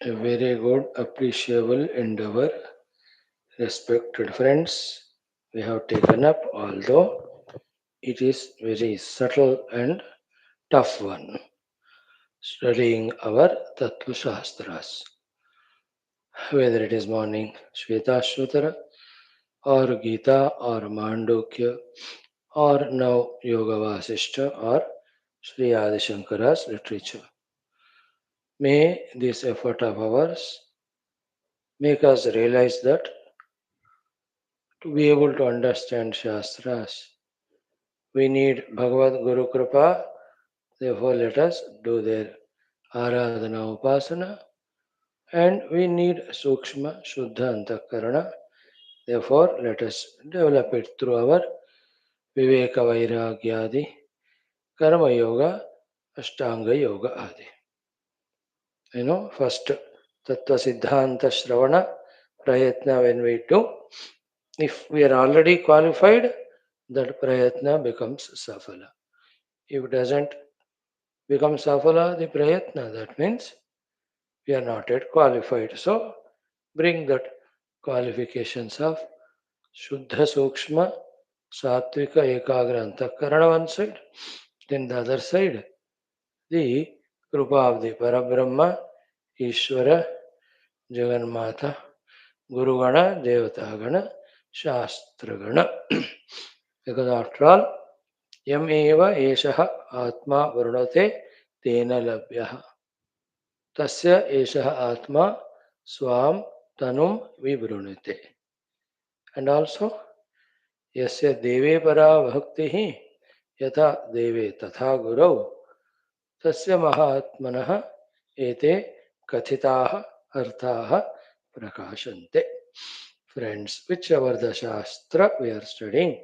A very good, appreciable endeavor, respected friends, we have taken up, although it is very subtle and tough one, studying our Tattva Shastras. Whether it is morning Shvetashvatara or Gita or Mandukya or now Yoga Vaashishtha or Sri Adi Shankara's literature. May this effort of ours make us realize that to be able to understand Shastras, we need Bhagavad Guru Kripa. Therefore, let us do their Aradhana Upasana. And we need Sukshma Shuddha Antakarana. Therefore, let us develop it through our Viveka Vairagyadi, Karma Yoga, Ashtanga Yoga Adi. First Tattva Siddhanta Shravana Prayatna when we do, if we are already qualified, that Prayatna becomes Safala. If it doesn't become Safala, the Prayatna, that means we are not yet qualified. So bring that qualifications of Shuddha Sukshma, Sattvika Ekagra Antakarana one side, then the other side, the Krupa of the Parabrahma, Ishvara, Jagannatha, Guru Gana, Devata Gana, Shastra Gana. Because after all, Yam eva eshaha atma varunate tena labhyaha. Tasya eshaha atma swam tanum vivrunite. And also, yasya deve para bhaktihi yatha deve tatha gurau tasya mahatmanaha ete kathitaha arthaha prakashante. Friends, whichever the Shastra we are studying,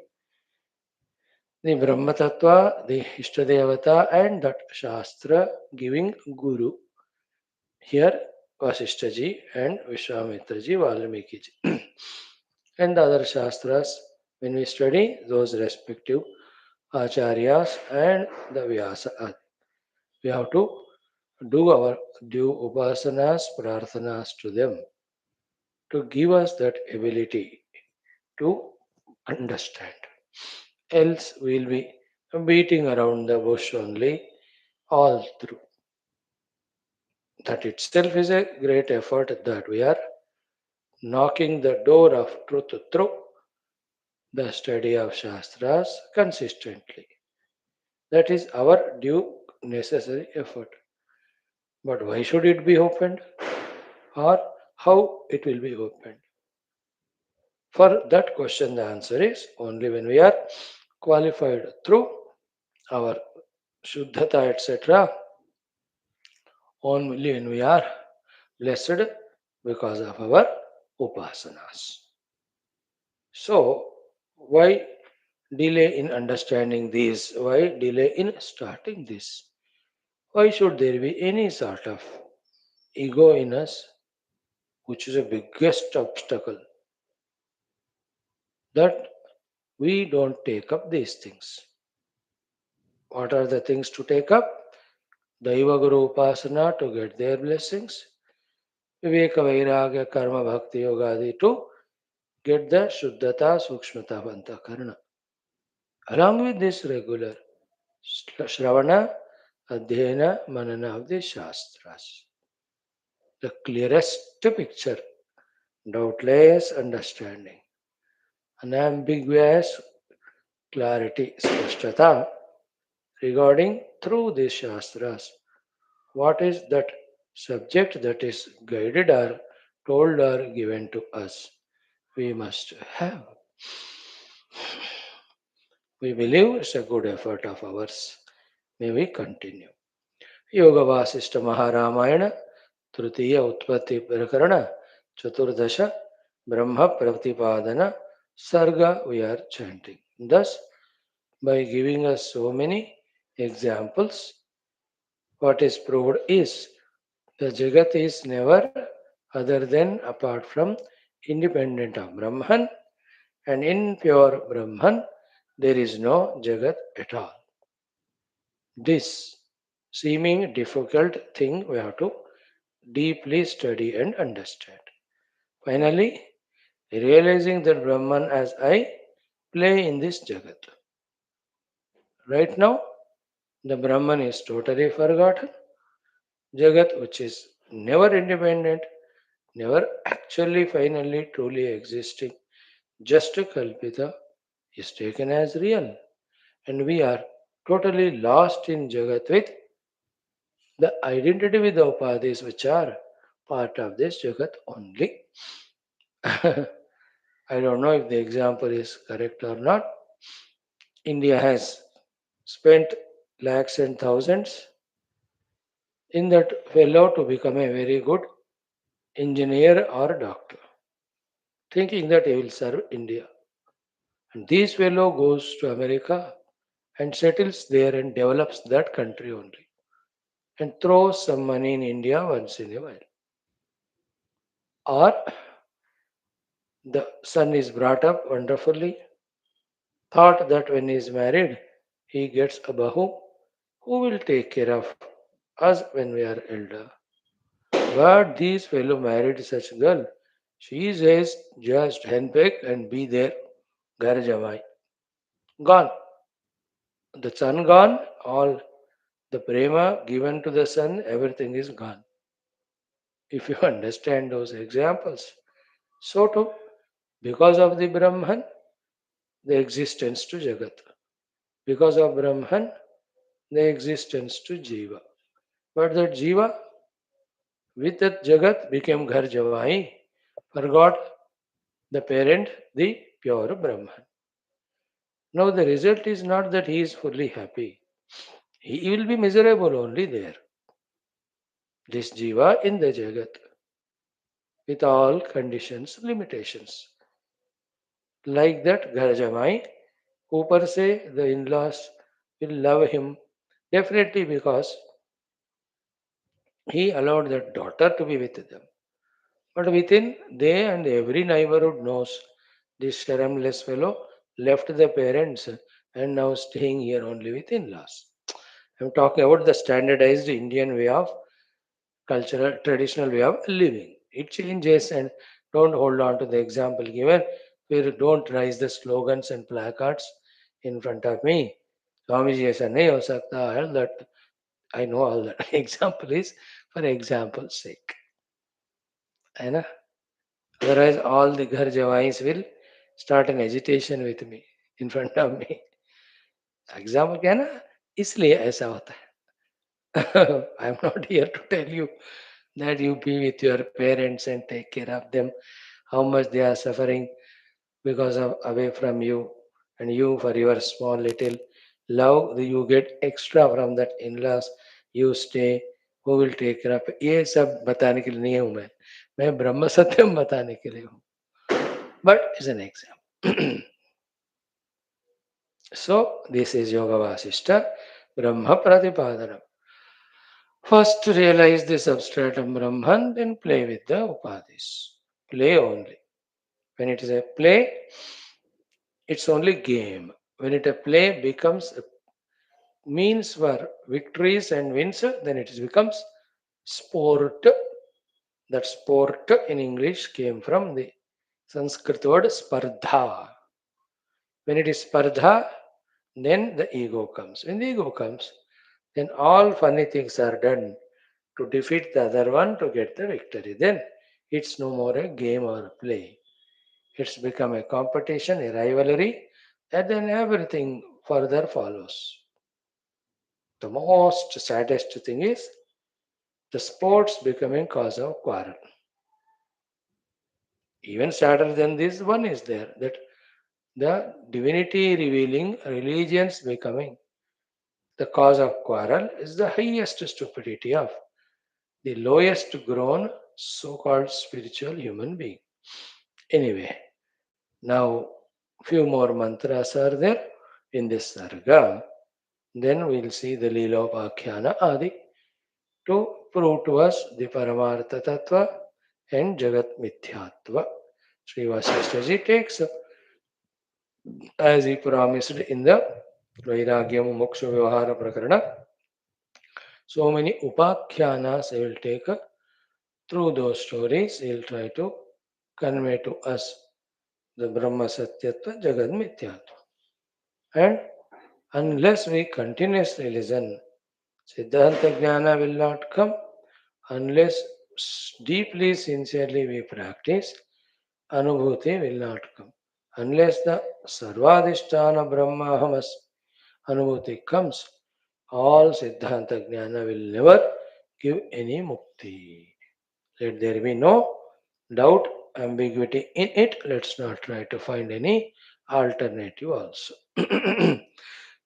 the Brahma Tattva, the Ishtadevata, and that Shastra giving Guru. Here, Vaashishtha and Vishwamitraji, Valmiki and the other Shastras, when we study those respective Acharyas and the Vyasa, we have to do our due upasanas, prarthanas to them to give us that ability to understand. Else, we'll be beating around the bush only all through. That itself is a great effort that we are knocking the door of truth through the study of Shastras consistently. That is our due necessary effort. But why should it be opened? Or how it will be opened? For that question, the answer is only when we are qualified through our Shuddhata, etc. Only when we are blessed because of our upasanas. So, why delay in understanding these? Why delay in starting this? Why should there be any sort of ego in us, which is the biggest obstacle that we don't take up these things? What are the things to take up? Daiva Guru Upasana to get their blessings, Viveka Vairagya Karma Bhakti Yogadi to get the Shuddhata Sukshmata Vantakarana. Along with this regular Shravana, Adhyayana, Manana of the Shastras. The clearest picture, doubtless understanding, unambiguous clarity, spashtata regarding through these Shastras. What is that subject that is guided or told or given to us? We must have. We believe it's a good effort of ours. May we continue. Yoga Vaashishtha Maharamayana, Tritiya Utpatthi Prakaranam, Chaturdasha, Brahma Pratipadana, Sarga we are chanting. Thus, by giving us so many examples, what is proved is the Jagat is never other than apart from independent of Brahman, and in pure Brahman there is no Jagat at all. This seeming difficult thing we have to deeply study and understand. Finally, realizing that Brahman as I play in this Jagat. Right now, the Brahman is totally forgotten. Jagat, which is never independent, never actually finally truly existing, just a Kalpita, is taken as real. And we are totally lost in Jagat with the identity with the upadhis which are part of this Jagat only. I don't know if the example is correct or not. India has spent lakhs and thousands in that fellow to become a very good engineer or doctor, thinking that he will serve India. And this fellow goes to America and settles there and develops that country only and throws some money in India once in a while. Or the son is brought up wonderfully, thought that when he is married, he gets a bahu who will take care of us when we are elder. But this fellow married such girl. She says just henpeck and be there, gar jamai. Gone. The son gone, all the prema given to the son, everything is gone. If you understand those examples. So too, because of the Brahman, the existence to Jagat. Because of Brahman, the existence to Jiva. But that Jiva with that Jagat became Ghar Javai, forgot the parent, the pure Brahman. Now the result is not that he is fully happy. He will be miserable only there. This Jiva in the Jagat with all conditions, limitations. Like that Ghar Jamai, ऊपर से the in-laws will love him definitely because he allowed that daughter to be with them. But within they and every neighborhood knows this shameless fellow left the parents and now staying here only with in-laws. I'm talking about the standardized Indian way of cultural, traditional way of living. It changes and don't hold on to the example given. We don't raise the slogans and placards in front of me. Swamiji ऐसा नहीं हो सकता. All that I know all that. Example is for example's sake. है ना? Otherwise, all the घर जवाइंस will start an agitation with me in front of me. Example क्या है ना? इसलिए ऐसा होता है. I am not here to tell you that you be with your parents and take care of them, how much they are suffering because of away from you, and you for your small little love you get extra from that in-laws, you stay, who will take care of ये सब बताने के लिए नहीं हूँ मैं ब्रह्म सत्यम बताने के लिए हूँ. But is an example. So this is Yoga Vasishta Brahma Pratipadanam. First realize the substratum Brahman, then play with the Upadhis. Play only. When it is a play, it's only game. When it a play becomes a means for victories and wins, then it becomes sport. That sport in English came from the Sanskrit word spardha. When it is spardha, then the ego comes. When the ego comes, then all funny things are done to defeat the other one to get the victory. Then it's no more a game or a play. It's become a competition, a rivalry, and then everything further follows. The most saddest thing is the sports becoming cause of quarrel. Even sadder than this one is there that the divinity revealing religions becoming the cause of quarrel is the highest stupidity of the lowest grown so-called spiritual human being. Anyway, now few more mantras are there in this sarga. Then we'll see the Lilopakyana Adi to prove to us the Paramartha Tattva and Jagat Mithyatva. Sri Vaashishtha takes, as he promised in the Vairagyam Moksha Vyavahara Prakarana, so many Upakhyanas I will take Through those stories, he'll try to convey to us the Brahma Satyatva Jagad Mithyatva. And unless we continuously listen, Siddhanta Jnana will not come. Unless deeply, sincerely we practice, Anubhuti will not come. Unless the Sarvadhisthana Brahmahamas Anubhuti comes, all Siddhanta Jnana will never give any mukti. Let there be no doubt, ambiguity in it. Let's not try to find any alternative also.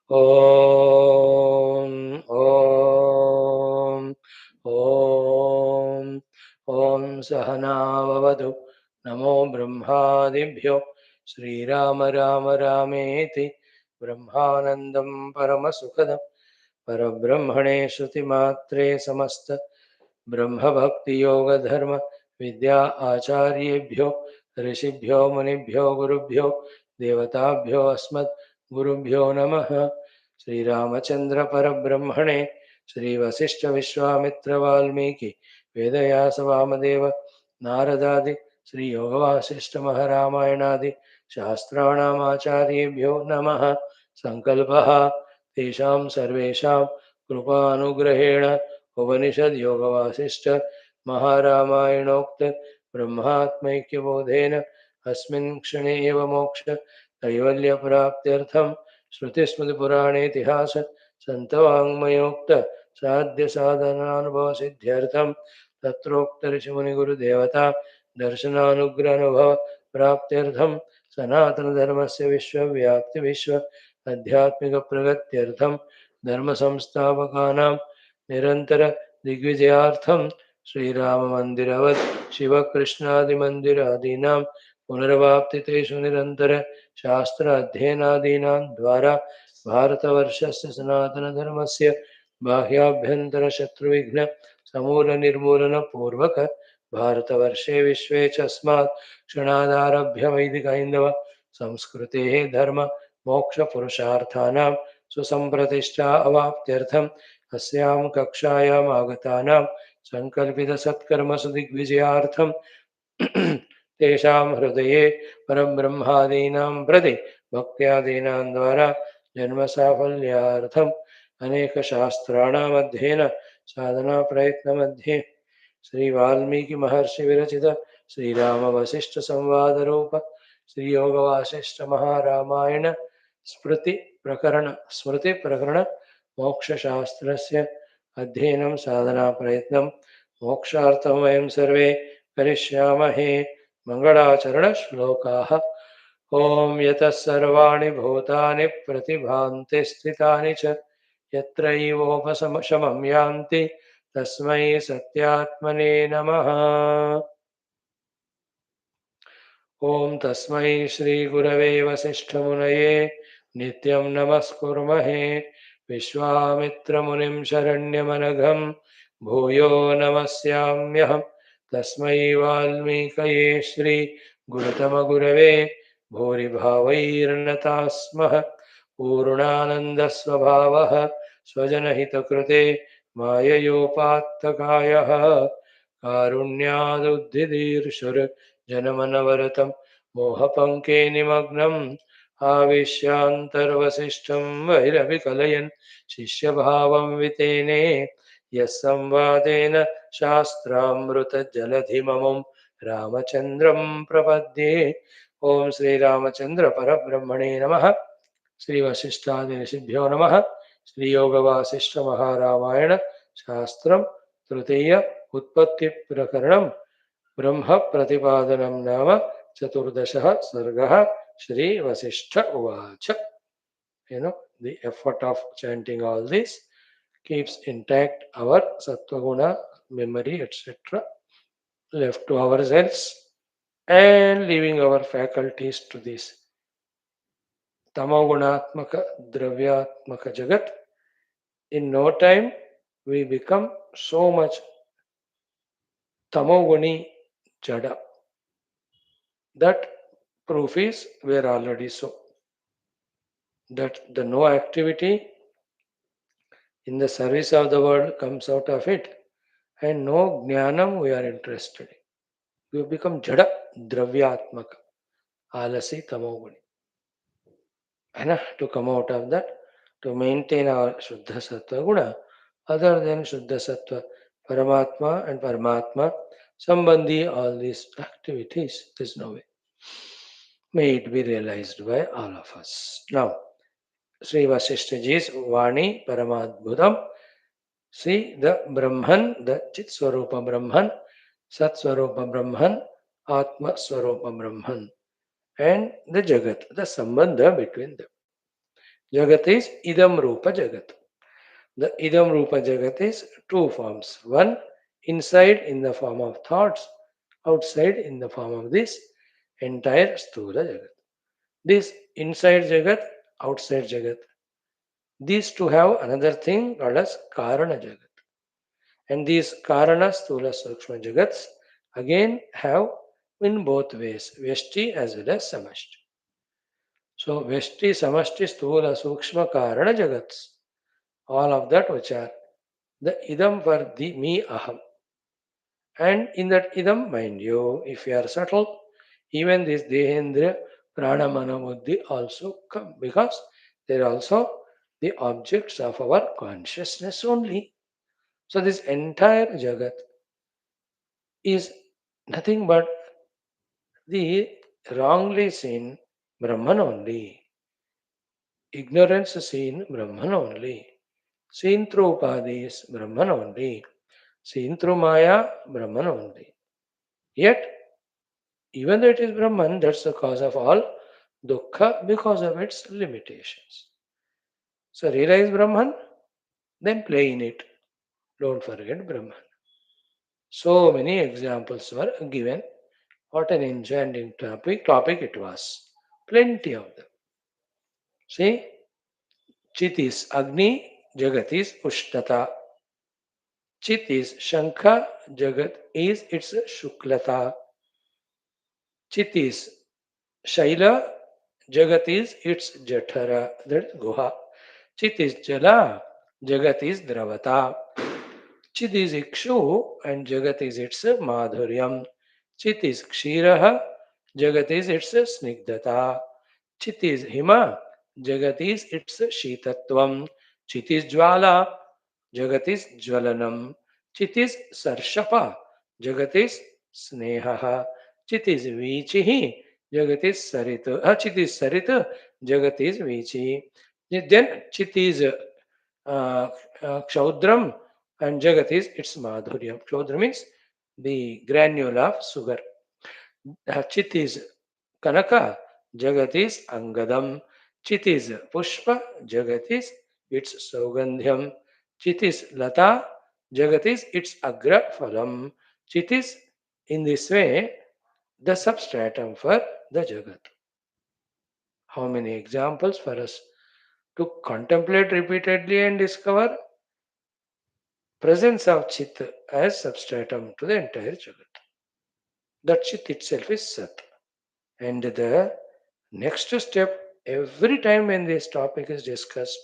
Om, Om, Om, Om Sahanavavadu. Namo Brahmadibhyo. Sri Rama Rama Rameti. Brahmanandam Paramasukadam. Parabrahmane Shruti Matre Samasta ब्रह्म भक्ति योग धर्म विद्या आचार्येभ्यो ऋषिभ्यो मुनिभ्यो गुरुभ्यो देवताभ्यो अस्मत् गुरुभ्यो नमः. श्री रामचंद्र परब्रह्मणे श्री वशिष्ठ विश्वामित्र वाल्मीकि वेदव्यास वामदेव नारदादि श्री योग वासिष्ठ महारामायणादि शास्त्राणामाचार्येभ्यो नमः. संकल्पः तेषां सर्वेषां कृपानुग्रहेण उपनिषद योग वासिष्ठ महारामायणोक्त ब्रह्मात्मैक्य बोधेन अस्मिन् क्षणे एव मोक्ष कैवल्य प्राप्त्यर्थम श्रुति स्मृति पुराणे इतिहास संतवाङ्मयोक्त साध्य साधनानुभव सिद्ध्यर्थम तत्रोक्त ऋषि मुनि गुरु देवता दर्शनानुग्रह अनुभव प्राप्त्यर्थम सनातन धर्मस्य विश्वव्याप्ति विश्व आध्यात्मिक प्रगत्यर्थम धर्म संस्थापकानां निरंतर दिग्विजयार्थम श्रीराम मंदिरवत् शिव कृष्णादि मंदिरादीनां पुनर्वाप्तितेषु निरंतर शास्त्र अध्ययनादीनां द्वारा भारतवर्षस्य सनातन धर्मस्य बाह्याभ्यंतर शत्रुविघ्न समूल निर्मूलन पूर्वक भारतवर्षे विश्वे च अस्मात् क्षणादारभ्य वैदिक हैन्दव संस्कृतेः धर्म मोक्ष पुरुषार्थानां सुसंप्रतिष्ठा अवाप्त्यर्थम अस्यां कक्षायाम् आगतानां सङ्कल्पितसत्कर्मसु दिग्विजयार्थं तेषां हृदये परब्रह्मादीनां प्रति भक्त्यादीनां द्वारा जन्मसाफल्यार्थम् अनेकशास्त्राणाम् अध्ययन साधना प्रयत्नमध्ये श्री वाल्मीकि महर्षि विरचित श्रीराम वशिष्ठ संवाद रूप श्री योग वासिष्ठ महारामायण स्मृति प्रकरण मोक्ष शास्त्रस्य अध्ययनं साधना प्रयत्नं मोक्षार्थं वयं सर्वे करिष्यामहे. मंगलाचरण श्लोकाः. ओम यतः सर्वाणि भूतानि प्रतिभान्ति स्थितानि च यत्रैवोपशमं यान्ति तस्मै सत्यात्मने नमः. ओम तस्मै श्री गुरवे वसिष्ठमुनये नित्यं नमस्कुर्महे. विश्वामित्रमुनिं शरण्यमनघं भूयो नमस्याम्यहं. तस्मै वाल्मीकये श्री गुरुतमगुरवे भूरिभावैर्नताः स्मः. पूर्णानन्दस्वभावः स्वजनहितकृते माययोपात्तकायः कारुण्यादुद्धिदीर्षुर्जनमनवरतं मोहपङ्के निमग्नम् आविश्यान्तर्वसिष्ठं बहिरविकलयन् शिष्यभावं वितेने यः संवादेन शास्त्रामृतजलधिममुं रामचन्द्रं प्रपद्ये. ओम श्री रामचंद्र परब्रह्मणे नमः. श्री वशिष्ठादि ऋषिभ्यो नमः. श्री योग वासिष्ठ महारामायण शास्त्रं तृतीय उत्पत्ति प्रकरणं ब्रह्म प्रतिपादनं नाम चतुर्दशः सर्गः. Shri Vasishtha Uvacha. The effort of chanting all this keeps intact our Sattva-guna, memory, etc. left to ourselves and leaving our faculties to this Tamagunatmaka, Dravyatmaka Jagat. In no time, we become so much Tamoguni Jada. That proof is we are already so. That the no activity in the service of the world comes out of it, and no jnanam we are interested in. We have become jada dravyatmaka, alasi tamoguni. And to come out of that, to maintain our Shuddha Sattva Guna, other than Shuddha Sattva, Paramatma and Paramatma, Sambandhi, all these activities, there's no way. May it be realized by all of us. Now, Sri Vasishthaji's Vani Paramadbhudam, see the Brahman, the Chit Swarupa Brahman, Sat Swarupa Brahman, Atma Swarupa Brahman, and the Jagat, the Sambandha between them. Jagat is Idam Rupa Jagat. The Idam Rupa Jagat is two forms. One, inside in the form of thoughts, outside in the form of this entire Sthula Jagat. This inside Jagat, outside Jagat. These two have another thing called as Karana Jagat. And these Karana, Sthula, Sukshma Jagats again have in both ways, Vyashti as well as Samashti. So Vyashti, Samashti, Sthula, Sukshma, Karana Jagats, all of that which are the idam for the me aham. And in that idam, mind you, if you are subtle, even this dehendra, prana, mana, buddhi also come because they are also the objects of our consciousness only. So this entire jagat is nothing but the wrongly seen Brahman only. Ignorance seen Brahman only. Seen through Upadis, Brahman only. Seen through Maya, Brahman only. Yet, even though it is Brahman, that's the cause of all dukkha because of its limitations. So realize Brahman, then play in it. Don't forget Brahman. So many examples were given. What an enchanting topic it was. Plenty of them. See, Chit is Agni, Jagat is Ushnata. Chit is Shankha, Jagat is its Shuklata. Chit is Shaila, Jagat is its Jathara, that is Guha. Chit is Jala, Jagat is Dravata. Chit is Ikshu and Jagat is its Madhuryam. Chit is Kshiraha, Jagat is its Snigdhata. Chit is Hima, Jagat is its Shitatvam. Chit is Jwala, Jagat is Jwalanam. Chit is Sarshapa, Jagat is Snehaha. Chit is Vichihi, Jagat is Sarita. Chit is Sarita, Jagat is Vichi. Then Chit is Kshaudram and Jagat is its Madhuryam. Kshaudra means the granule of sugar. Chit is Kanaka, Jagat is Angadam. Chit is Pushpa, Jagat is its Saugandhyam. Chit is Lata, Jagat is its Agra Phalam. Chit is in this way the substratum for the Jagat. How many examples for us to contemplate repeatedly and discover presence of Chit as substratum to the entire Jagat. That Chit itself is Sat. And the next step, every time when this topic is discussed,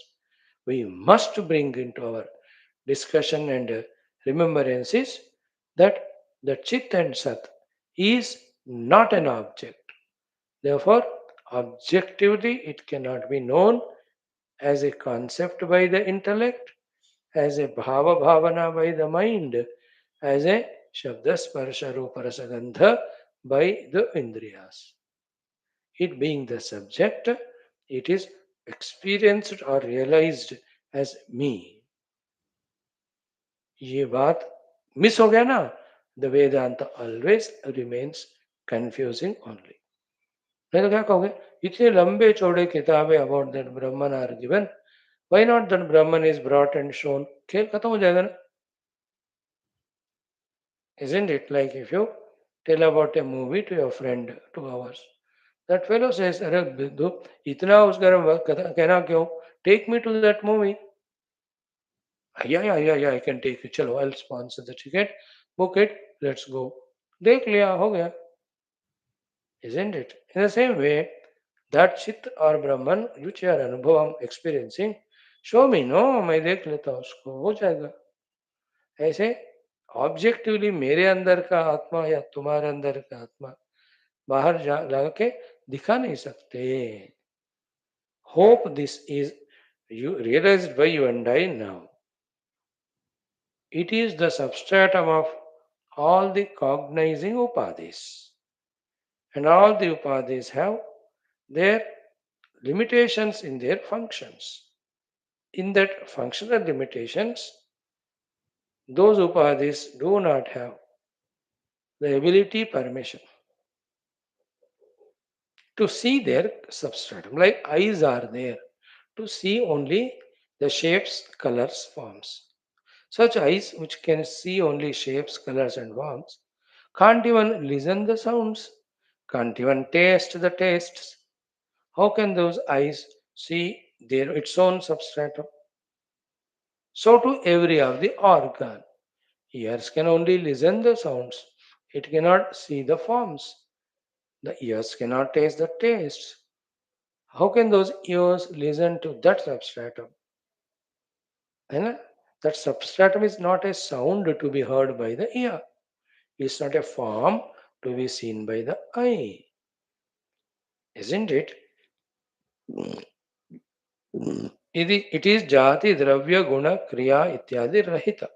we must bring into our discussion and remembrance is that the Chit and Sat is not an object. Therefore, objectively, it cannot be known as a concept by the intellect, as a bhava bhavana by the mind, as a shabda sparsha rupa rasa gandha by the indriyas. It being the subject, it is experienced or realized as me. ये बात miss हो गया ना, the Vedanta always remains confusing only. नहीं तो क्या कहोगे, इतने लंबे चौड़े किताबें about that Brahman are given, why not that Brahman is brought and shown? खेल खत्म हो जाएगा ना. Isn't it like if you tell about a movie to your friend 2 hours? That fellow says, अरे बिद्धू इतना उसका कहना क्यों? Take me to that movie. Yeah, I can take you. चलो, I'll sponsor the ticket. Book it. Let's go. देख लिया, हो गया. Isn't it? In the same way, that Chit or Brahman which you are अनुभव experiencing, show me, no, मैं देख लेता हूँ उसको, हो जाएगा. ऐसे ऑब्जेक्टिवली मेरे अंदर का आत्मा या तुम्हारे अंदर का आत्मा बाहर जा लगा के दिखा नहीं सकते. Hope this is you realized by you and I now. It is the substratum of all the cognizing upadhis. And all the upadhis have their limitations in their functions. In that functional limitations, those upadhis do not have the ability, permission to see their substratum. Like eyes are there to see only the shapes, colors, forms. Such eyes, which can see only shapes, colors, and forms, can't even listen the sounds, can't even taste the tastes. How can those eyes see their its own substratum? So to every of the organ. Ears can only listen the sounds. It cannot see the forms. The ears cannot taste the tastes. How can those ears listen to that substratum? And that substratum is not a sound to be heard by the ear. It's not a form to be seen by the eye. Isn't it? It is jati, dravya, guna, kriya, ityadi rahita.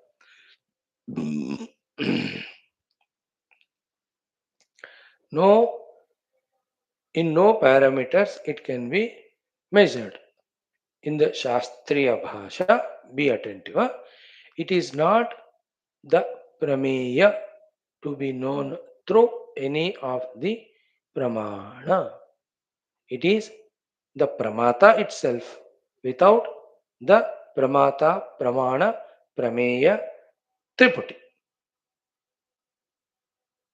No, in no parameters it can be measured. In the Shastriya Bhasha, be attentive. It is not the prameya to be known through any of the pramana. It is the pramata itself without the pramata, pramana, prameya, triputi.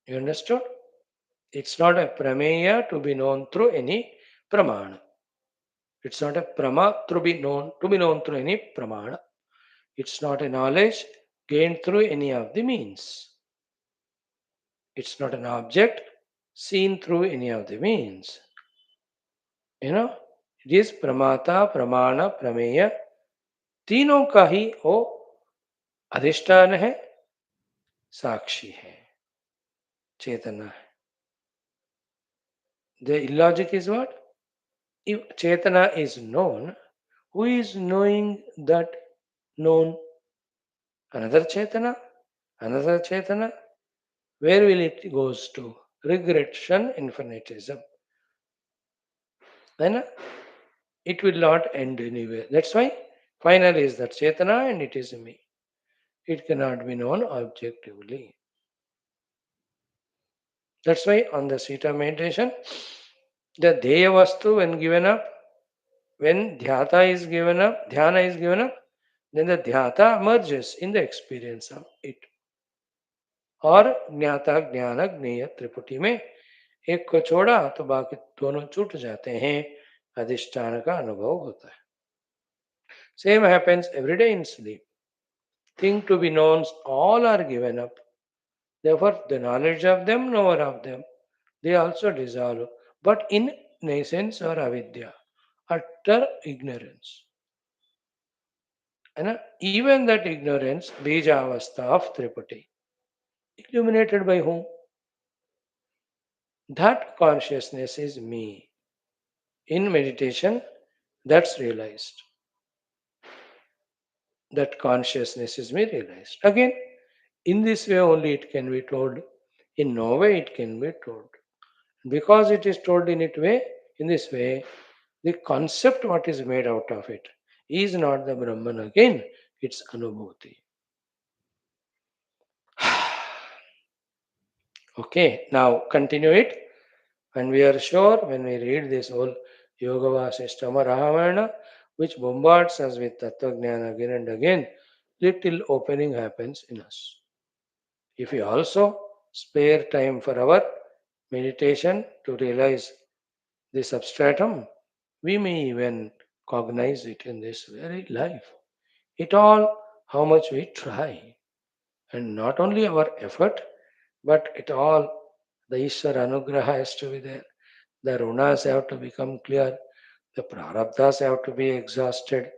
You understood? It's not a prameya to be known through any pramana. It's not a prama to be known through any pramana. It's not a knowledge gained through any of the means. It's not an object seen through any of the means. You know, it is pramata, pramana, prameya. तीनों का ही वो अधिष्ठान है, साक्षी है, चेतना है. The illogic is what? If Chetana is known, who is knowing that known? Another Chetana? Another Chetana? Where will it goes to? Regression, infinitism. Then it will not end anywhere. That's why final is that Chetana and it is me. It cannot be known objectively. That's why on the Sita meditation, the Dheya Vastu when given up, when Dhyata is given up, Dhyana is given up, then the Dhyata emerges in the experience of it. और ज्ञाता ज्ञान ज्ञेय त्रिपुटी में एक को छोड़ा तो बाकी दोनों छूट जाते हैं, अधिष्ठान का अनुभव होता है. Same happens every day in sleep. Things to be known all are given up. Therefore, the knowledge of them, knower of them, they also dissolve. But in nascence or avidya, utter ignorance. And even that ignorance, bija avastha of Triputi, illuminated by whom? That consciousness is me. In meditation, that's realized. That consciousness is me realized. Again, in this way only it can be told. In no way it can be told. Because it is told in this way, the concept what is made out of it is not the Brahman again, it's Anubhuti. Okay, now continue it. And we are sure when we read this whole Yoga Vaashishtha Ramayana, which bombards us with Tattva Gnana again and again, little opening happens in us. If we also spare time for our meditation to realize the substratum, we may even cognize it in this very life. It all how much we try. And not only our effort, but it all the Ishwar Anugraha has to be there. The runas have to become clear. The prarabdhas have to be exhausted.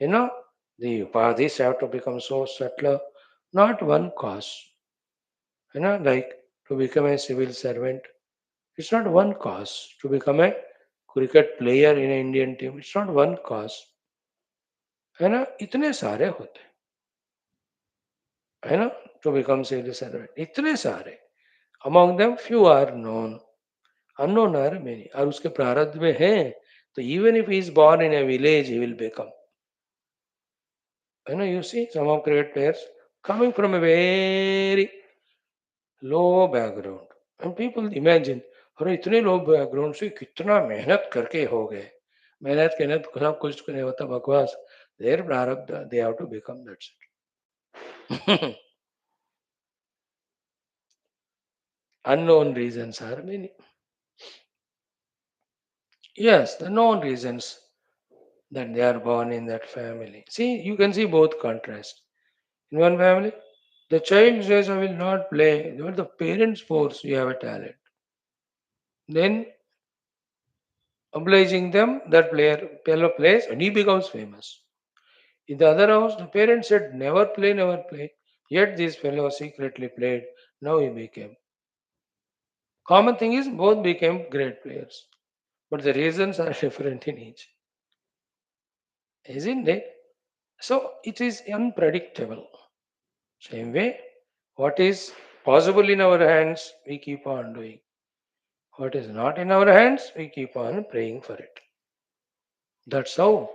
You know, the upadhis have to become so subtle. Not one cause. Like to become a civil servant. It's not one cause. To become a cricket player in an Indian team, it's not one cause. इतने सारे होते हैं to become civil servant. इतने सारे. Among them, few are known. Unknown are many. और उसके प्रारब्ध में हैं. So even if he is born in a village, he will become. You see some of cricket players coming from a very low background. And people imagine, अरे इतने लो background से कितना मेहनत करके हो गए. मेहनत सब कुछ नहीं होता बकवास. Their प्रारब्ध, they have to become, that's it. Unknown reasons are many. Yes, the known reasons that they are born in that family. See, you can see both contrasts. In one family, the child says, I will not play. But the parents force, you have a talent. Then, obliging them, that fellow plays and he becomes famous. In the other house, the parents said, never play, never play. Yet this fellow secretly played. Now he became. Common thing is, both became great players. But the reasons are different in each. Isn't it? So, it is unpredictable. Same way, what is possible in our hands, we keep on doing. What is not in our hands, we keep on praying for it. That's how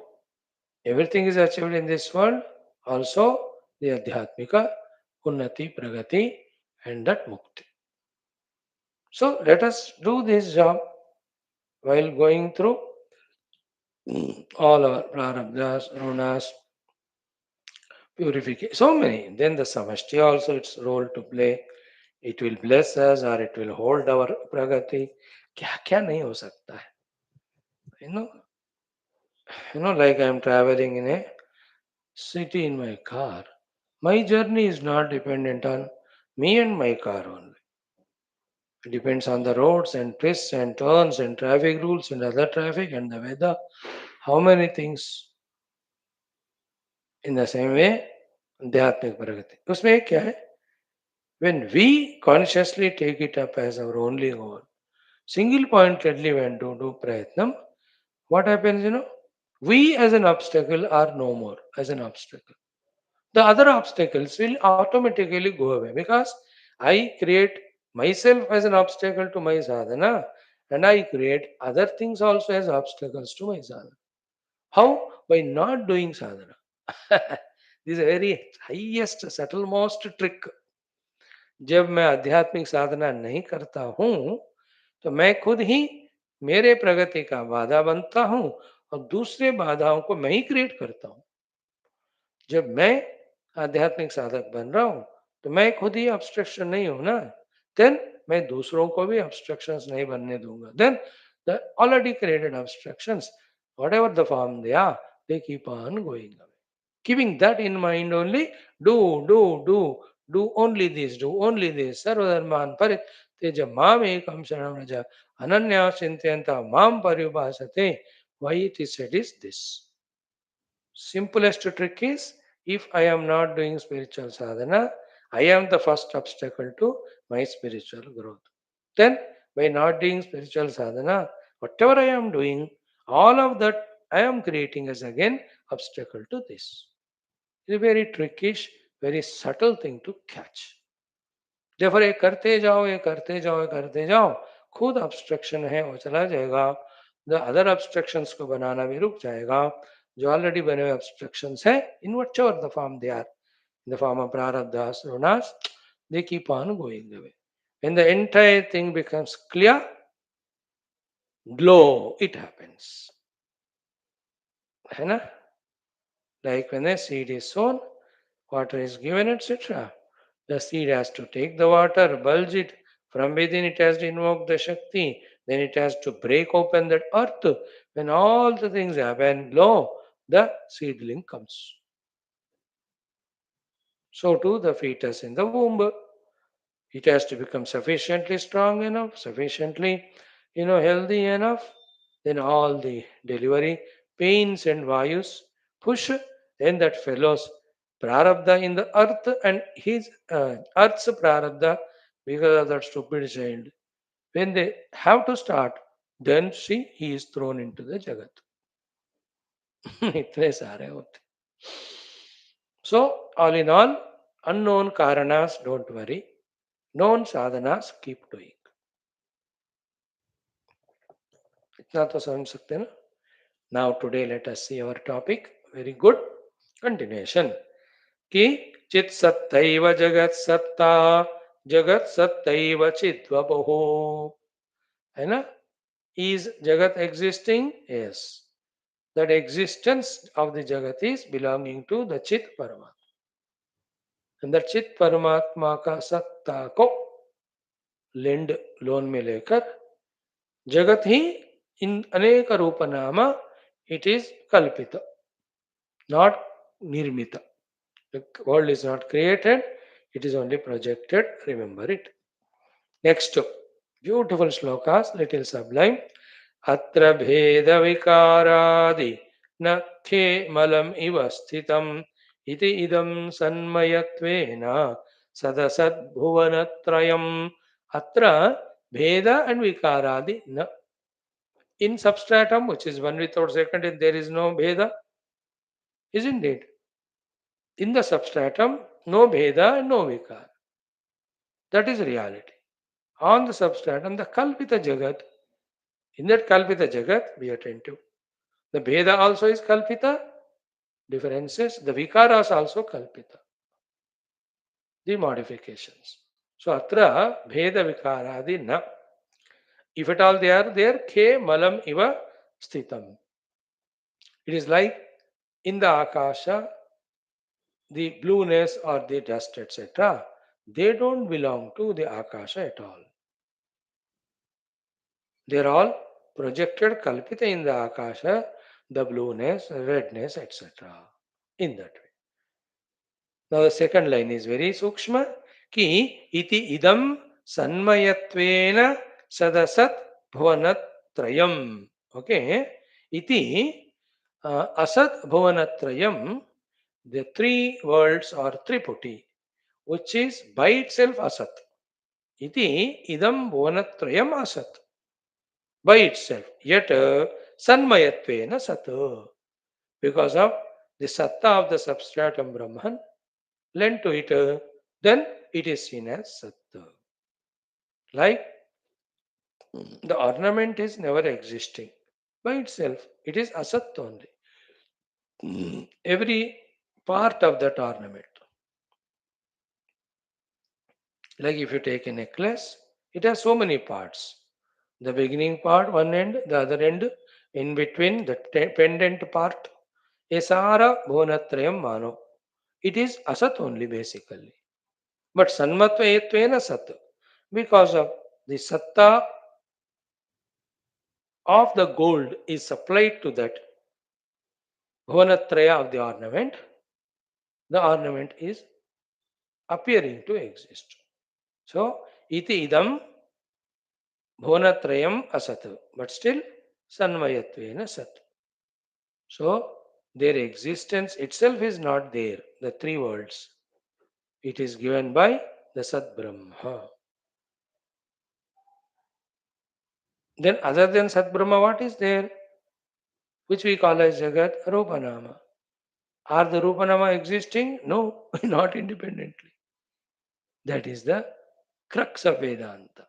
everything is achieved in this world. Also, the Adhyatmika, Unnati, Pragati, and that Mukti. So, let us do this job while going through all our prarabdhas, runas, purification. So many. Then the Samashti also its role to play. It will bless us or it will hold our pragati. क्या क्या नहीं हो सकता है. You know, like I am traveling in a city in my car. My journey is not dependent on me and my car only. It depends on the roads and twists and turns and traffic rules and other traffic and the weather. How many things in the same way? आध्यात्मिक प्रगति उसमें क्या है? When we consciously take it up as our only goal, single pointedly when to do prayatnam, what happens? We as an obstacle are no more as an obstacle. The other obstacles will automatically go away because I create myself as an obstacle to my sadhana and I create other things also as obstacles to my sadhana. How? By not doing sadhana. This is a very highest, subtle most trick. जब मैं आध्यात्मिक साधना नहीं करता हूं तो मैं खुद ही मेरे प्रगति का बाधा बनता हूं और दूसरे बाधाओं को मैं ही क्रिएट करता हूं. जब मैं आध्यात्मिक साधक बन रहा हूं तो मैं खुद ही ऑब्स्ट्रक्शन नहीं हूं ना. देन मैं दूसरों को भी ऑब्स्ट्रक्शंस नहीं बनने दूंगा. Then the already created obstructions whatever the form they are they keep on going. Keeping that in mind only, do only this, do only this. Sarvadharman parit teja mam ekam sharanam raja ananya chintyanta mam paribhasate. Why it is said is this. Simplest trick is, if I am not doing spiritual sadhana, I am the first obstacle to my spiritual growth. Then, by not doing spiritual sadhana, whatever I am doing, all of that I am creating as again obstacle to this. It's a very trickish, very subtle thing to catch. Therefore, ये करते जाओ, ये करते जाओ, ये करते जाओ, खुद obstruction है वो चला जाएगा. The other obstructions को बनाना भी रुक जाएगा. जो already बने हुए obstructions है, in whatever the form they are, in the form of prarabdhas, runas, they keep on going away. When the entire thing becomes clear, glow, it happens. है ना? Like when a seed is sown, water is given, etc. The seed has to take the water, bulge it. From within, it has to invoke the Shakti. Then it has to break open that earth. When all the things happen, lo, the seedling comes. So too the fetus in the womb. It has to become sufficiently strong enough, sufficiently, healthy enough. Then all the delivery pains and vayus push. Then that fellow's prarabdha in the earth and his earth's prarabdha because of that stupid child. When they have to start, then see he is thrown into the Jagat. इतने सारे होते. So, all in all, unknown karanas, don't worry. Known sadhanas, keep doing. इतना तो समझ सकते हैं ना. Now today let us see our topic. Very good. Continuation. कि चित सत्तैव जगत सत्ता जगत सत्तैव चिद्वबहो. है ना? Is Jagat existing? Yes. That existence of the Jagat is belonging to the Chit Paramatma. And the Chit Paramatma का सत्ता को लेंड लोन में लेकर जगत ही इन अनेक रूप नामा it is kalpita, not nirmita. The world is not created, it is only projected. Remember it. Next, beautiful slokas, little sublime. अत्र भेदविकारादि न खेमलम् इव स्थितम् इति इदं सन्मयत्वेन सदसद्भुवनत्रयम्. अत्र भेद and vikaradi na. In substratum, which is one without second, there is no bheda, isn't it? In the substratum, no bheda and no vikar. That is reality. On the substratum, the kalpita jagat. In that kalpita jagat, be attentive. The bheda also is kalpita, differences. The vikaras also kalpita, the modifications. So, atra bheda vikaradi na. If at all they are there, ke malam iva sthitam. It is like in the akasha, the blueness or the dust, etc., they don't belong to the akasha at all. They are all projected kalpita in the akasha, the blueness, redness, etc. In that way. Now the second line is very sukshma. Ki iti idam sanmayatvena sadasat bhuvanatrayam. Okay. Iti asat bhuvanatrayam. The three worlds are triputi, which is by itself asat. Iti idam bhuvanatrayam asat. By itself. Yet sanmayatvena sat. Because of the satta of the substratum Brahman lent to it, then it is seen as sat. Like the ornament is never existing by itself. It is asat only. Every part of that ornament. Like if you take a necklace, it has so many parts. The beginning part, one end, the other end, in between, the pendant part. Esara bhunatrayam mano. It is asat only basically. But sanmatva etvena sat. Because of the satta of the gold is supplied to that bhuvanatraya of the ornament is appearing to exist. So, iti idam bhunatrayam asat, but still sanmayatvena sat. So, their existence itself is not there, the three worlds. It is given by the Sat Brahma. Then, other than Sat Brahma, what is there? Which we call as Jagat Rupanama. Are the Rupanama existing? No, not independently. That is the crux of Vedanta.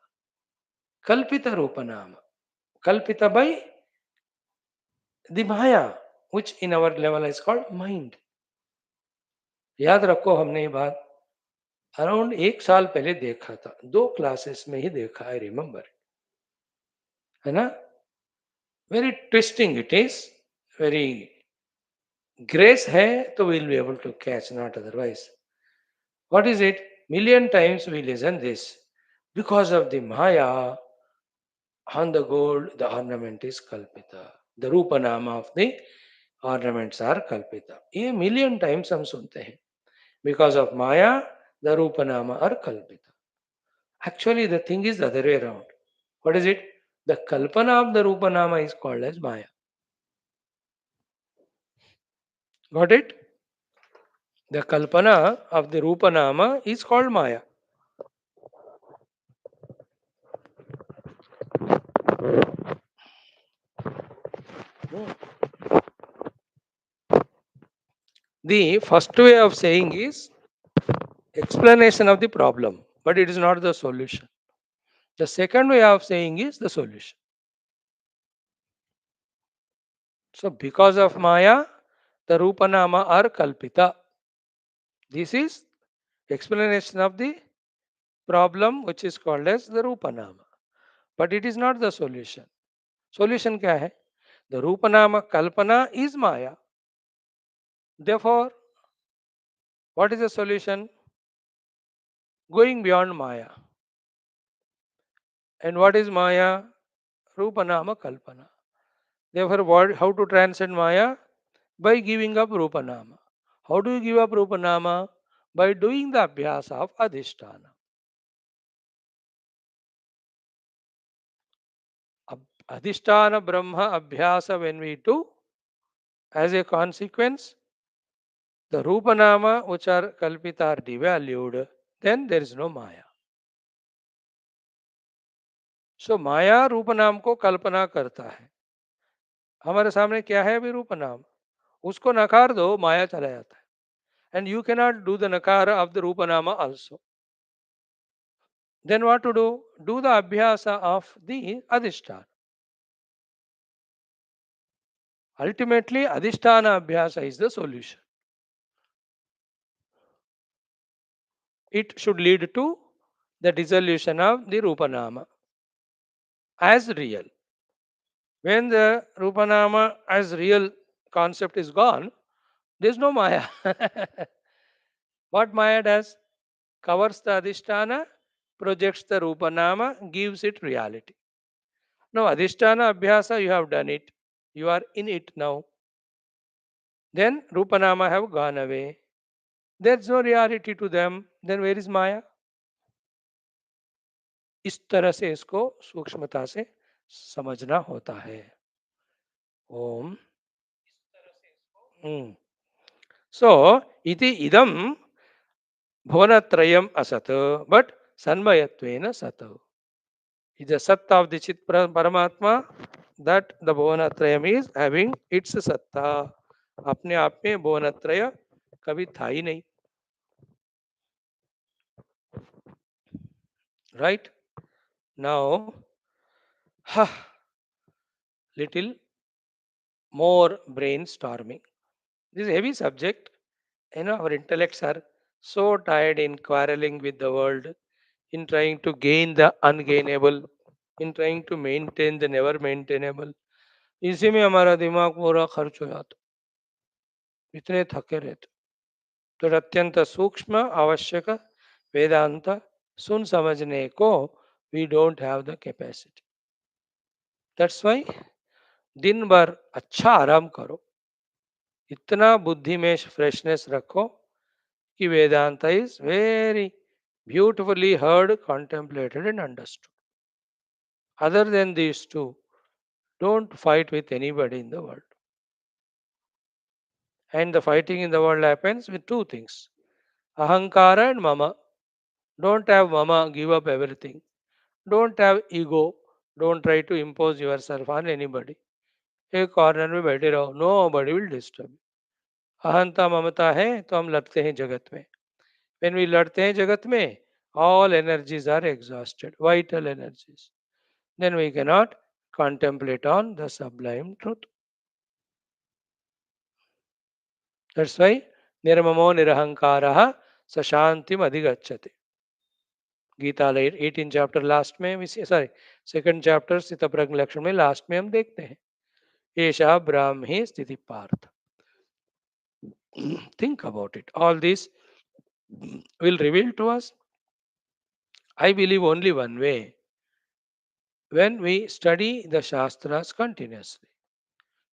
Kalpita Rupanama. Kalpita by the Maya, which in our level is called mind. याद रखो हमने ये बात around 1 साल पहले देखा था, 2 classes में ही देखा, आई रिमेम्बर, है ना. Very twisting it is, very grace है तो will be able to catch, not otherwise. What is it? Million times we listen this. Because of the maya on the gold, the ornament is kalpita. The रूप नाम of the ornaments are kalpita. ये million times हम सुनते हैं. Because of maya, the रूप नाम are kalpita. Actually, the thing is the other way around. What is it? The kalpana of the रूप नाम is called as maya. Got it? The kalpana of the रूप नाम is called maya. The first way of saying is explanation of the problem, but it is not the solution. The second way of saying is the solution. So, because of Maya, the Rupanama are Kalpita. This is explanation of the problem which is called as the Rupanama. But it is not the solution. Solution क्या है? The Rupanama Kalpana is Maya. Therefore, what is the solution? Going beyond Maya. And what is Maya? Rupanama Kalpana. Therefore, how to transcend Maya? By giving up Rupanama. How do you give up Rupanama? By doing the abhyas of Adhisthana. Adhisthana Brahma Abhyasa when we do, as a consequence, the Rupanama which are Kalpita are devalued, then there is no Maya. सो माया रूप नाम को कल्पना करता है. हमारे सामने क्या है अभी रूप नाम, उसको नकार दो माया चला जाता है. And you can not do the nakar of the roop naam also. Then what to do the abhyas of the adhishthan. Ultimately adhishthan abhyas is the solution. It should lead to the dissolution of the रूप नाम as real. When the Rupanama as real concept is gone, there is no Maya. What Maya does? Covers the Adhisthana, projects the Rupanama, gives it reality. Now, Adhisthana Abhyasa, you have done it. You are in it now. Then Rupanama have gone away. There is no reality to them. Then where is Maya? इस तरह से इसको सूक्ष्मता से समझना होता है. ओम. So, iti idam bhuvanathrayam asat, but sanmayatvena sat. Is the sat of the Chit Paramatma that the bhuvanatrayam is having its satta. अपने आप में भुवनत्रय कभी था ही नहीं. Right? Now, little more brainstorming. This is a heavy subject. Our intellects are so tired in quarreling with the world, in trying to gain the ungainable, in trying to maintain the never maintainable. इसी में हमारा दिमाग पूरा खर्च हो जाता, इतने थके रहते. तो अत्यंत सूक्ष्म आवश्यक वेदांत सुन समझने को we don't have the capacity. That's why दिन भर अच्छा आराम करो, इतना बुद्धि में फ्रेशनेस रखो कि वेदांत is very beautifully heard, contemplated and understood. Other than these two, don't fight with anybody in the world. And the fighting in the world happens with two things: ahankara and mama. Don't have mama, give up everything. Don't have ego. Don't try to impose yourself on anybody. एक corner में बैठे रहो, no buddy will disturb. अहंता ममता है तो हम लड़ते हैं जगत में. When we लड़ते हैं जगत में, all energies are exhausted, vital energies. Then we cannot contemplate on the sublime truth. That's why nirmamo nirahankaraha sashantim adhigacchate. Gita 18 chapter last में सॉरी सेकंड चैप्टर स्थितप्रज्ञ लक्षण में लास्ट में हम देखते हैं एषा ब्राह्मी स्थिति Partha. Think about it. All this will reveal to us, I believe, only one way: when we study the Shastras continuously.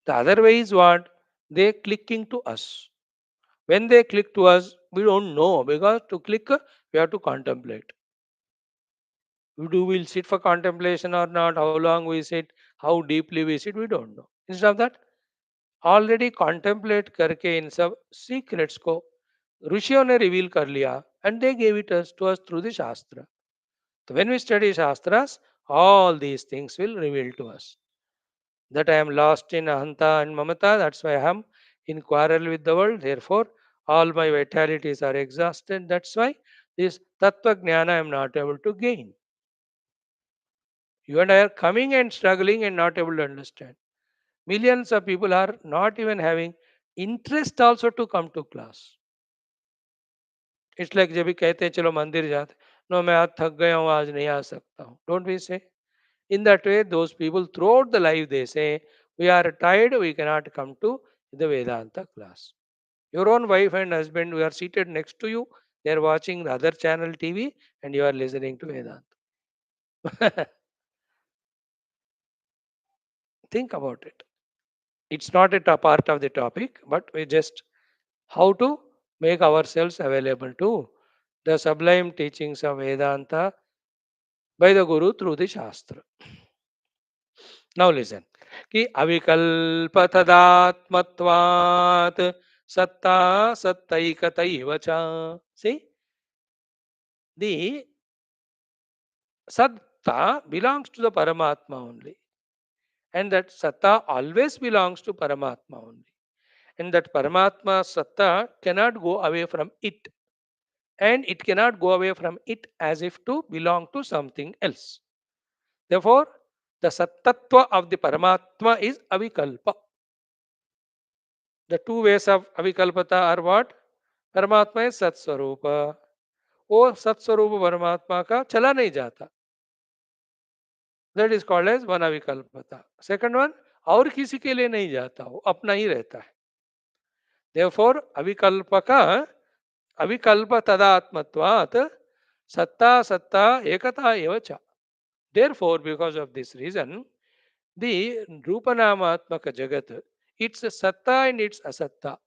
The other way is what? They clicking to us. When they click to us, we don't know, because to click, we have to contemplate. We'll sit for contemplation or not? How long we sit? How deeply we sit? We don't know. Instead of that, already contemplate करके इन सब secrets को ऋषियों ने reveal कर लिया, and they gave it us to us through the shastra. So when we study Shastras, all these things will reveal to us that I am lost in Ahanta and Mamata. That's why I am in quarrel with the world. Therefore, All my vitalities are exhausted. That's why this Tattva Jnana I am not able to gain. You and I are coming and struggling and not able to understand. Millions of people are not even having interest also to come to class. It's like जब भी कहते हैं चलो मंदिर जाते, no मैं आज थक गया हूँ आज नहीं आ सकता हूँ. Don't we say? In that way, those people throughout the life they say, we are tired, we cannot come to the Vedanta class. Your own wife and husband, we are seated next to you, they are watching the other channel TV and you are listening to Vedanta. Think about it. It's not a part of the topic, but we just how to make ourselves available to the sublime teachings of Vedanta by the Guru through the Shastra. Now listen. कि अविकल्प तदात्मत्वात् सत्ता सत्तैकतैव च. See, the satta belongs to the Paramatma only. And that satta always belongs to Paramatma only. And that Paramatma satta cannot go away from it. And it cannot go away from it as if to belong to something else. Therefore, the sattatva of the Paramatma is avikalpa. The two ways of avikalpata are what? परमात्मा है सत्स्वरूप, वो सत्स्वरूप परमात्मा का चला नहीं जाता. That is called as one अविकल्पता. Second one, और किसी के लिए नहीं जाता, वो अपना ही रहता है. देयरफॉर अविकल्पक अविकल्प तदात्मत्वात् सत्ता सत्ता एकता एव च. Therefore because of this reason the rupanamatmak jagat, its satta and its asatta,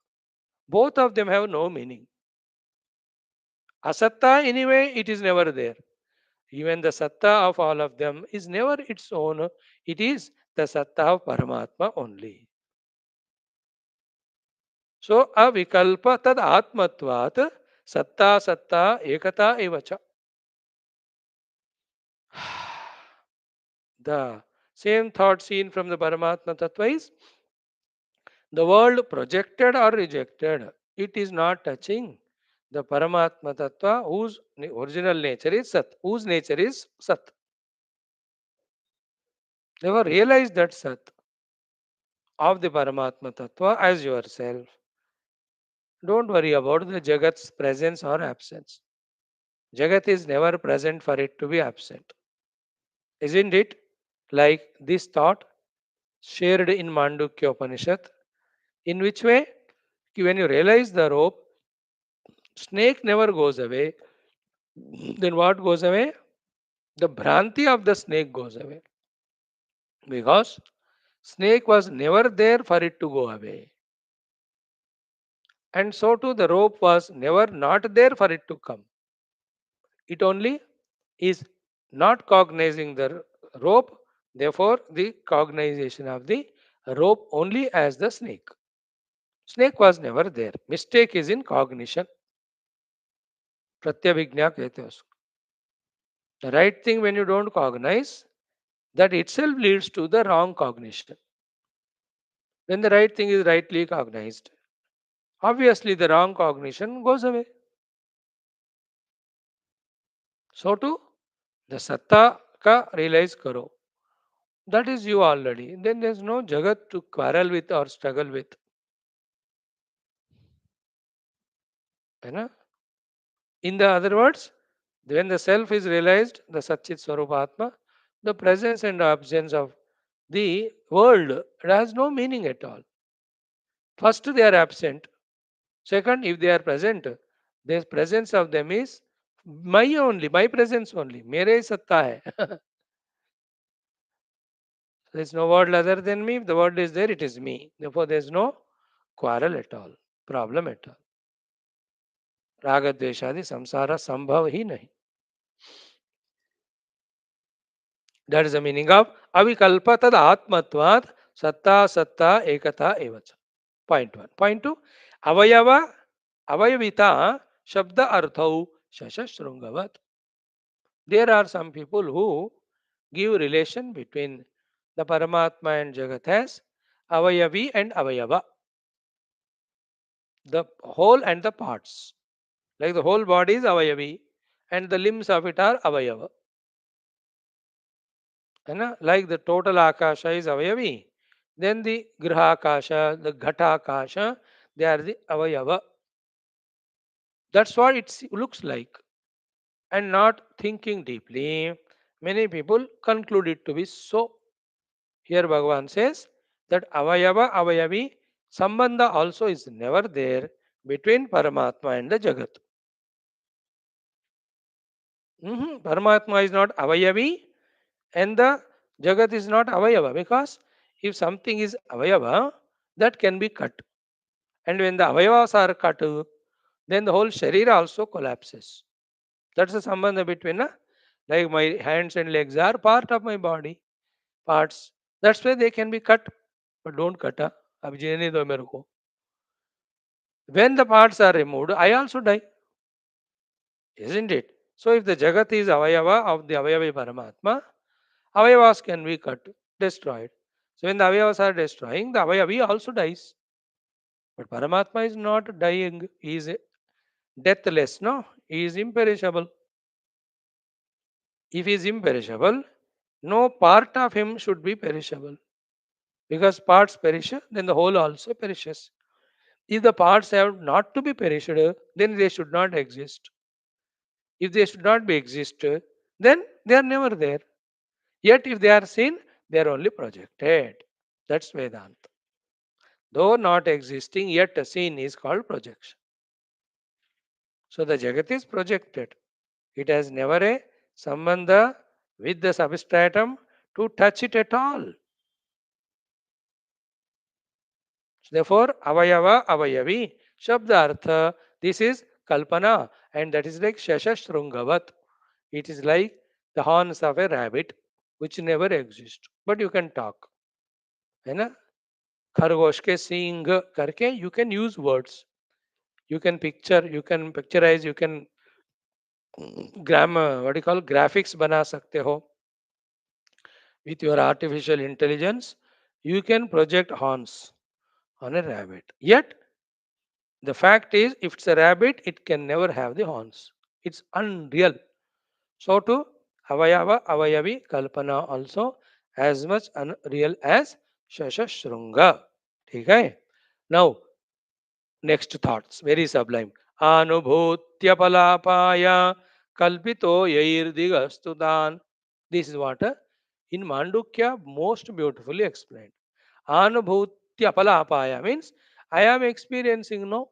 both of them have no meaning. Asatta, anyway, it is never there. Even the satta of all of them is never its own. It is the satta of Paramatma only. So, avikalpa tad atmatvat satta satta ekata evacha. The same thought seen from the Paramatma Tattva is the world projected or rejected, it is not touching the Paramatma Tattva whose original nature is Sat, whose nature is Sat. Never realize that Sat of the Paramatma Tattva as yourself. Don't worry about the Jagat's presence or absence. Jagat is never present for it to be absent. Isn't it? Like this thought shared in Mandukya Upanishad. In which way? When you realize the rope, snake never goes away. Then what goes away? The Bhranti of the snake goes away. Because snake was never there for it to go away. And so too the rope was never not there for it to come. It only is not cognizing the rope, therefore the cognization of the rope only as the snake. Snake was never there. Mistake is in cognition. Pratyabhijna कहते हैं उसको. The right thing when you don't cognize, that itself leads to the wrong cognition. When the right thing is rightly cognized, obviously the wrong cognition goes away. So too, the satta ka realize karo. That is you already. Then there is no jagat to quarrel with or struggle with. है ना? In the other words, when the self is realized, the Satchit Swarupatma, the presence and absence of the world, it has no meaning at all. First, they are absent. Second, if they are present, the presence of them is my only, my presence only. मेरे ही सत्ता है. There is no world other than me. If the world is there, it is me. Therefore, there is no quarrel at all, problem at all. राग द्वेषादि संसार संभव ही नहीं. That is the meaning of avikalpa tad atmatvat satta satta ekata evacha. Point one. Point two. Avayava avayavita shabda arthau shashashrungavat. There are some people who give relation between the Paramatma and Jagat as avayavi and avayava. The whole and the parts. Like the whole body is avayavi and the limbs of it are avayava. Like the total akasha is avayavi. Then the griha akasha, the ghata akasha, they are the avayava. That's what it looks like. And not thinking deeply, many people conclude it to be so. Here Bhagavan says that avayava avayavi sambandha also is never there between Paramatma and the Jagat. Paramatma is not avayavi and the Jagat is not avayava, because if something is avayava, that can be cut. And when the avayavas are cut, then the whole sharira also collapses. That's the sambandha between, like my hands and legs are part of my body, parts. That's why they can be cut, but don't cut. Ab jeene do mere ko. When the parts are removed, I also die, isn't it? So if the Jagat is avayava of the avayavi Paramatma, avayavas can be cut, destroyed. So when the avayavas are destroying, the avayavi also dies. But Paramatma is not dying, he is deathless, no? He is imperishable. If he is imperishable, no part of him should be perishable. Because parts perish, then the whole also perishes. If the parts have not to be perished, then they should not exist. If they should not be exist, then they are never there. Yet if they are seen, they are only projected. That's Vedanta. Though not existing, yet seen is called projection. So the Jagat is projected. It has never a sambandha with the substratum to touch it at all. Therefore, avayava, avayavi, shabda artha, this is kalpana, and that is like shashashrungavat. It is like the horns of a rabbit, which never exist, but you can talk. है ना? खरगोश के सींग करके you can use words. You can picture, you can picturize, you can what do you call graphics बना सकते हो. With your artificial intelligence, you can project horns on a rabbit. Yet, the fact is, if it's a rabbit, it can never have the horns. It's unreal. So, to avayava, avayavi, kalpana also as much unreal as shashashrunga. Okay? Now, next thoughts, very sublime. Anubhutya palapaya kalpito yairdigastudan. This is what in Mandukya most beautifully explained. Anubhutya palapaya means I am experiencing no.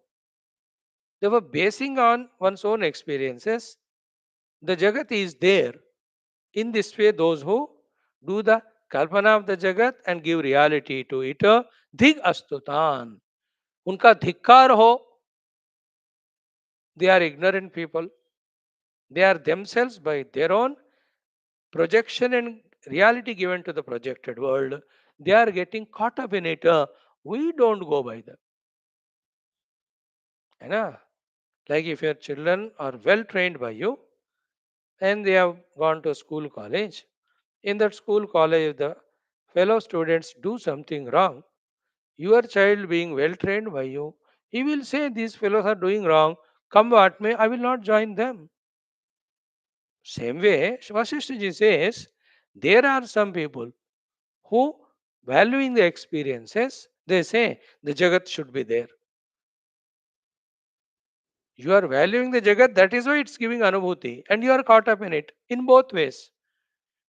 They were basing on one's own experiences. The Jagat is there. In this way, those who do the kalpana of the Jagat and give reality to it, dhig astutan. Unka dhikkar ho, they are ignorant people. They are themselves by their own projection and reality given to the projected world. They are getting caught up in it. We don't go by them. है ना? Like if your children are well trained by you and they have gone to school, college, in that school, college, if the fellow students do something wrong, your child being well trained by you, he will say, these fellows are doing wrong. Come what may, I will not join them. Same way, Vaashishtha ji says, there are some people who, valuing the experiences, they say the Jagat should be there. You are valuing the Jagat, that is why it's giving Anubhuti, and you are caught up in it in both ways.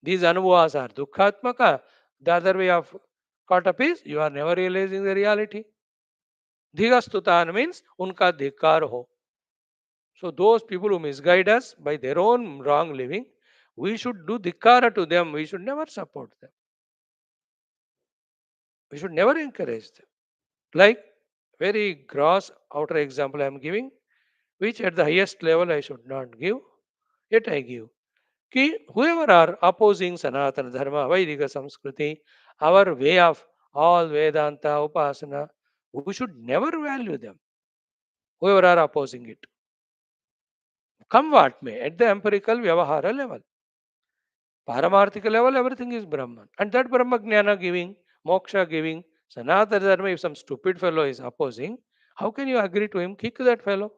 These Anubhavas are Dukkhatmaka. The other way of caught up is you are never realizing the reality. Dhigastutan means unka dhikar ho. So those people who misguide us by their own wrong living, we should do dhikara to them. We should never support them. We should never encourage them. Like very gross outer example I am giving, which at the highest level I should not give, yet I give. Ki whoever are opposing Sanatana Dharma, Vaidika Samskriti, our way of all Vedanta, Upasana, we should never value them. Whoever are opposing it. Come what may, at the empirical Vyavahara level. Paramarthika level, everything is Brahman. And that Brahma Jnana giving, Moksha giving, Sanatana Dharma, if some stupid fellow is opposing, How can you agree to him? Kick that fellow.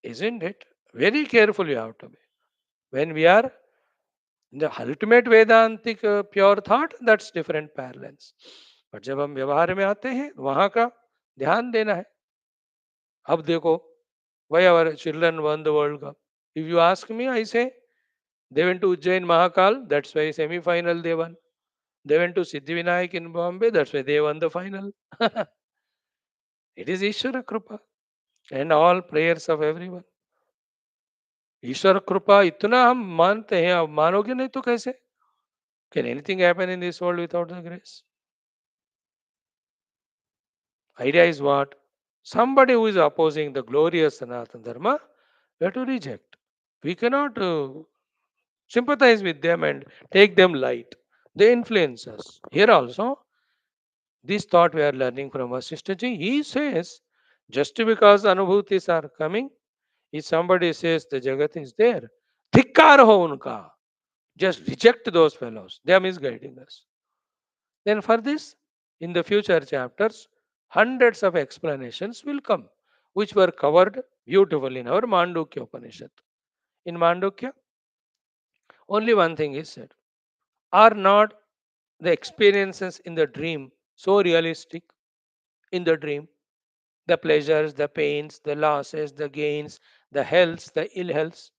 Isn't it? Very careful you have to be. When we are in the ultimate Vedantic pure thought, that's different parallels. But जब हम व्यवहार में आते हैं वहां का ध्यान देना है. अब देखो, why our children won the World Cup? If you ask me, I say they went to Ujjain Mahakal, that's why semi-final they won. They went to Siddhivinayak in Bombay, that's why they won the final. It is Ishwara Krupa and all prayers of everyone. ईश्वर कृपा इतना हम मानते हैं, अब मानोगे नहीं तो कैसे? Can anything happen in this world without the grace? Idea is what? Somebody who is opposing the glorious Sanatana Dharma, we have to reject. We cannot sympathize with them and take them light. They influence us. Here also, this thought we are learning from Vaashishtha ji, he says, just because anubhutis are coming, if somebody says the Jagat is there, धिक्कार हो उनका. Just reject those fellows. They are misguiding us. Then for this, in the future chapters, hundreds of explanations will come, which were covered beautifully in our Mandukya Upanishad. In Mandukya, only one thing is said. Are not the experiences in the dream so realistic? In the dream, the pleasures, the pains, the losses, the gains, the healths, the ill healths.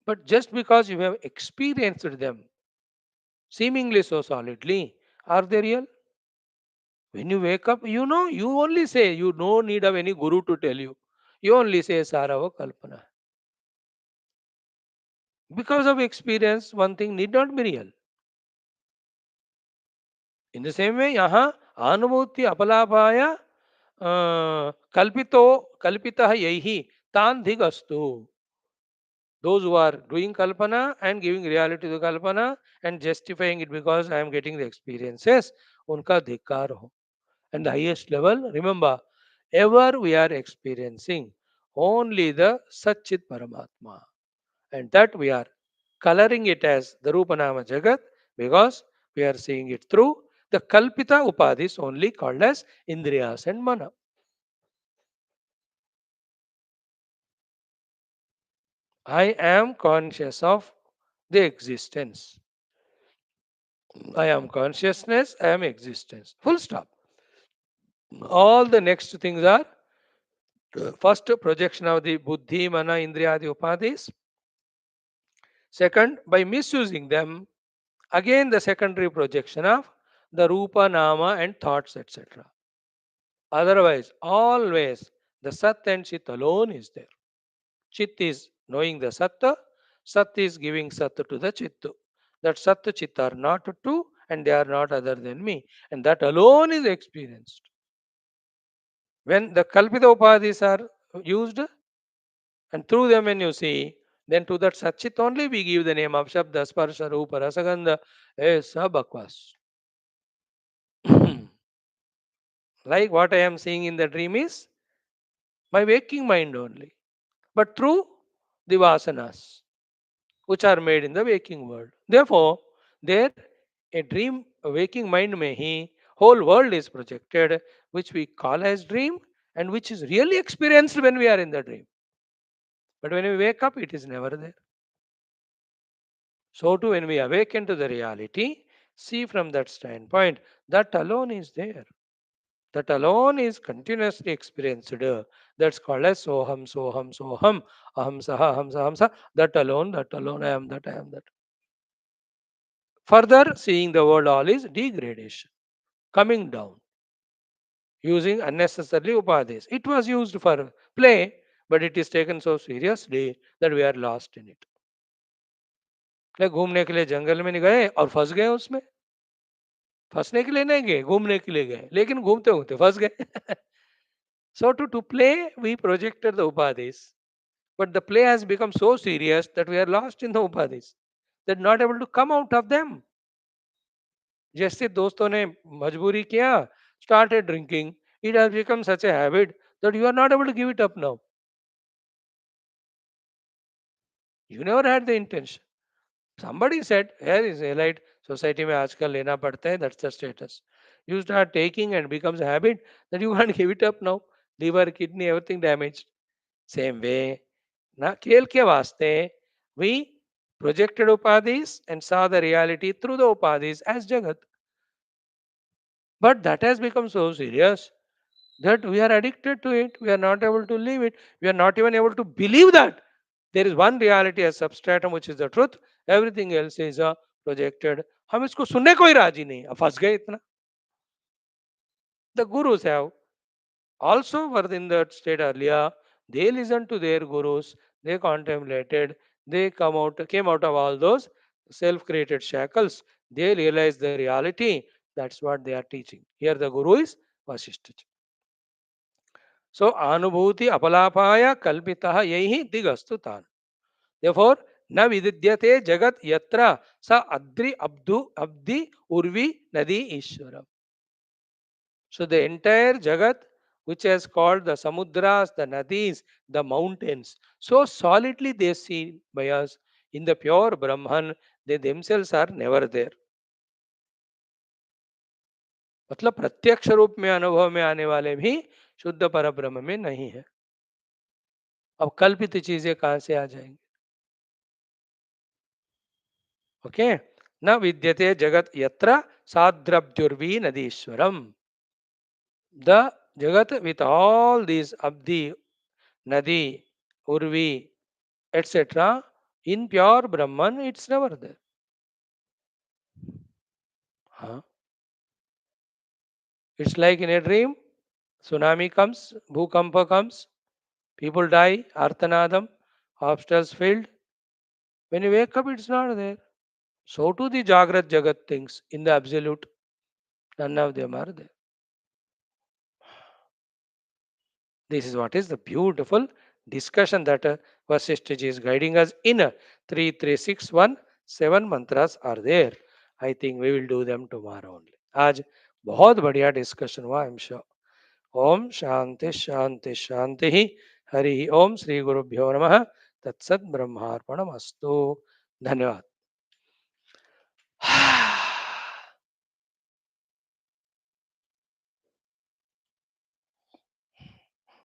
But just because you have experienced them seemingly so solidly, are they real? When you wake up, you only say, you no need of any guru to tell you. You only say Sarava Kalpana. Because of experience, one thing need not be real. In the same way, यहाँ अनुभूति अपलापाय कल्पिता यही तान धिगस्तु. Those who are doing kalpana and giving reality to kalpana and justifying it because I am getting the experiences, unka धिक्कार हो. And the highest level, remember, ever we are experiencing only the Satchit Paramatma. And that we are coloring it as the Rupanama Jagat because we are seeing it through the Kalpita Upadhis only called as Indriyas and Mana. I am conscious of the existence. I am consciousness, I am existence. Full stop. All the next things are first projection of the Buddhi, Mana, Indriyadi Upadhis. Second, by misusing them, again the secondary projection of the Rupa, Nama and thoughts, etc. Otherwise, always the Sat and Chit alone is there. Chit is knowing the Satta, Sat is giving Sat to the Chit. That Sat Chit are not two and they are not other than me. And that alone is experienced. When the Kalpita Upadhis are used, and through them when you see, then to that Satchit only we give the name of Shabda, Sparsha, Rupa, Rasagandha. Sab bakwas. Like what I am seeing in the dream is my waking mind only. But through the vasanas, which are made in the waking world. Therefore, there a dream, a waking mind may he, whole world is projected, which we call as dream and which is really experienced when we are in the dream. But when we wake up, it is never there. So too, when we awaken to the reality, see from that standpoint, that alone is there. That alone is continuously experienced. That's called as Soham, Soham, Soham, Aham Saha, Aham Saham Sa. That alone, I am that, I am that. Further, seeing the world all is degradation, coming down, using unnecessarily upadhis. It was used for play, but it is taken so seriously that we are lost in it. like घूमने के लिए जंगल में नहीं गए और फंस गए उसमें. फंसने के लिए नहीं गए, घूमने के लिए गए, लेकिन घूमते घूमते फंस गए. So to play, we projected the upadhis, but the play has become so serious that we are lost in the upadhis, that not able to come out of them. जैसे दोस्तों ने मजबूरी किया, started drinking, it has become such a habit that you are not able to give it up now. You never had the intention. Somebody said, here is elite society में आजकल लेना पड़ता है, that's the status. You start taking and becomes a habit that you can't give it up now. Liver, kidney, everything damaged. Same way, na खेल के वास्ते we projected upadhis and saw the reality through the upadhis as Jagat. But that has become so serious that we are addicted to it. We are not able to leave it. We are not even able to believe that there is one reality as substratum which is the truth. Everything else is a projected. हम इसको सुनने को ही राजी नहीं, अब फंस गए इतना. The gurus have also were in that state earlier. They listened to their gurus. They contemplated. They came out of all those self-created shackles. They realized the reality. That's what they are teaching. Here the guru is Vaashishtha. So anubhuti apalapaya kalpitaha yahi digastu tan. Therefore, na vididyate jagat yatra sa adri abdi urvi nadi ishwaram. So the entire jagat, which has called the samudras, the nadis, the mountains, so solidly they see by us in the pure Brahman, they themselves are never there. मतलब प्रत्यक्ष रूप में अनुभव में आने वाले भी शुद्ध पर ब्रह्म में नहीं है. अब कल्पित चीजें कहां से आ जाएंगी? ओके, न विद्यते जगत यत्र साद्रब्जुर्वी नदीश्वरम. The jagat with all these abdi, nadi, urvi, etc. in pure Brahman, it's never there. Huh? It's like in a dream, tsunami comes, bhukampa comes, people die, arthanadam, hospitals filled. When you wake up, it's not there. So too the Jagrat Jagat things in the absolute, none of them are there. This is what is the beautiful discussion that Vasishtha is guiding us in 3361. 7 mantras are there. I think we will do them tomorrow only. आज बहुत बढ़िया discussion हुआ, I am sure. Om Shanti शांति शांति ही. हरि ओम. श्री गुरुभ्यो नमः. तत्सत ब्रह्मार्पणमस्तु. धन्यवाद.